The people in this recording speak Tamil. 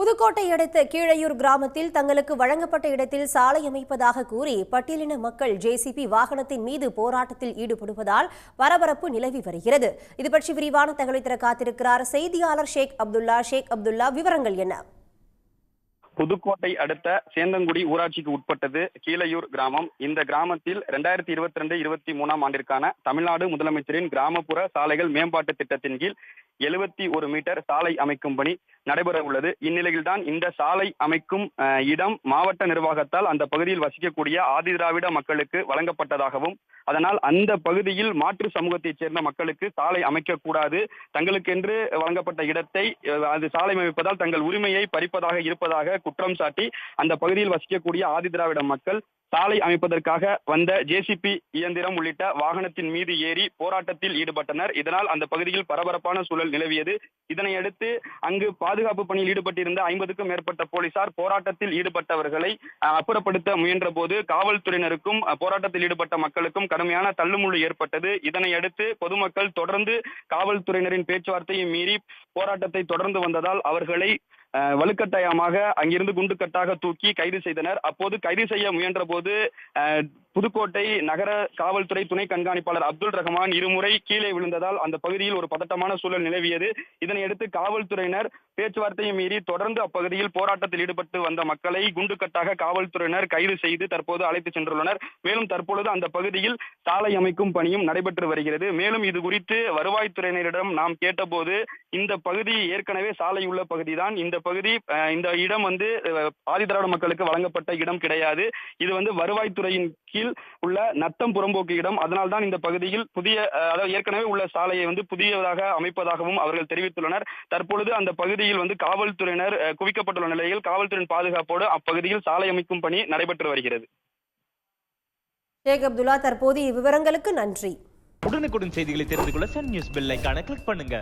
புதுக்கோட்டை அடுத்த கீழையூர் கிராமத்தில் தங்களுக்கு வழங்கப்பட்ட இடத்தில் சாலை அமைப்பதாக கூறி பட்டியலின மக்கள் ஜேசிபி வாகனத்தின் மீது போராட்டத்தில் ஈடுபடுவதால் பரபரப்பு நிலவி வருகிறது. இதுபற்றி விரிவான தகவலை தர காத்திருக்கிறார் செய்தியாளர் ஷேக் அப்துல்லா. விவரங்கள் என்ன? புதுக்கோட்டை அடுத்த சேந்தங்குடி ஊராட்சிக்கு உட்பட்டது கீழையூர் கிராமம். இந்த கிராமத்தில் 2022-23 ஆண்டிற்கான தமிழ்நாடு முதலமைச்சரின் கிராமப்புற சாலைகள் மேம்பாட்டு திட்டத்தின் கீழ் 71 மீட்டர் சாலை அமைக்கும் பணி நடைபெற உள்ளது. இந்நிலையில்தான் இந்த சாலை அமைக்கும் இடம் மாவட்ட நிர்வாகத்தால் அந்த பகுதியில் வசிக்கக்கூடிய ஆதிதிராவிட மக்களுக்கு வழங்கப்பட்டதாகவும், அதனால் அந்த பகுதியில் மாற்று சமூகத்தைச் சேர்ந்த மக்களுக்கு சாலை அமைக்கக்கூடாது, தங்களுக்கென்று வழங்கப்பட்ட இடத்தை அது சாலை அமைப்பதால் தங்கள் உரிமையை பறிப்பதாக இருப்பதாக குற்றம் சாட்டி அந்த பகுதியில் வசிக்கக்கூடிய ஆதிதிராவிட மக்கள் சாலை அமைப்பதற்காக வந்த ஜேசிபி இயந்திரம் உள்ளிட்ட வாகனத்தின் மீது ஏறி போராட்டத்தில் ஈடுபட்டனர். இதனால் அந்த பகுதியில் பரபரப்பான சூழல் நிலவியது. இதனையடுத்து அங்கு பாதுகாப்பு பணியில் ஈடுபட்டிருந்த 50க்கும் மேற்பட்ட போலீசார் போராட்டத்தில் ஈடுபட்டவர்களை அப்புறப்படுத்த முயன்ற போது காவல்துறையினருக்கும் போராட்டத்தில் ஈடுபட்ட மக்களுக்கும் கடுமையான தள்ளுமுள்ளு ஏற்பட்டது. இதனையடுத்து பொதுமக்கள் தொடர்ந்து காவல்துறையினரின் பேச்சுவார்த்தையை மீறி போராட்டத்தை தொடர்ந்து வந்ததால் அவர்களை வலுக்கட்டாயமாக அங்கிருந்து குண்டுக்கட்டாக தூக்கி கைது செய்தனர். அப்போது கைது செய்ய முயன்ற போது புதுக்கோட்டை நகர காவல்துறை துணை கண்காணிப்பாளர் அப்துல் ரஹ்மான் இருமுறை கீழே விழுந்ததால் அந்த பகுதியில் ஒரு பதட்டமான சூழல் நிலவியது. இதனையடுத்து காவல்துறையினர் பேச்சுவார்த்தையை மீறி தொடர்ந்து அப்பகுதியில் போராட்டத்தில் ஈடுபட்டு வந்த மக்களை குண்டுக்கட்டாக காவல்துறையினர் கைது செய்து தற்போது அழைத்து சென்றுள்ளனர். மேலும் தற்பொழுது அந்த பகுதியில் சாலை அமைக்கும் பணியும் நடைபெற்று வருகிறது. மேலும் இது குறித்து வருவாய்த்துறையினரிடம் நாம் கேட்டபோது இந்த பகுதி ஏற்கனவே சாலை உள்ள பகுதிதான், இந்த இடம் ஆதிதிராவிட மக்களுக்கு வழங்கப்பட்ட இடம் கிடையாது, இது வருவாய்த்துறையின் கீழ் உள்ள நத்தம் புறம்போக்கு இடம், அதனால்தான் இந்த பகுதியில் ஏற்கனவே உள்ள சாலையை புதியதாக அமைப்பதாகவும் அவர்கள் தெரிவித்துள்ளனர். தற்பொழுது அந்த பகுதியில் காவல்துறையினர் குவிக்கப்பட்டுள்ள நிலையில் காவல்துறையின் பாதுகாப்போடு அப்பகுதியில் சாலை அமைக்கும் பணி நடைபெற்று வருகிறது. ஷேக் அப்துல்லா, தற்போதைய விவரங்களுக்கு நன்றி. உடனுக்குடன் செய்திகளை தெரிந்து கொள்ள சன் நியூஸ் பெல் ஐகானை கிளிக் பண்ணுங்க.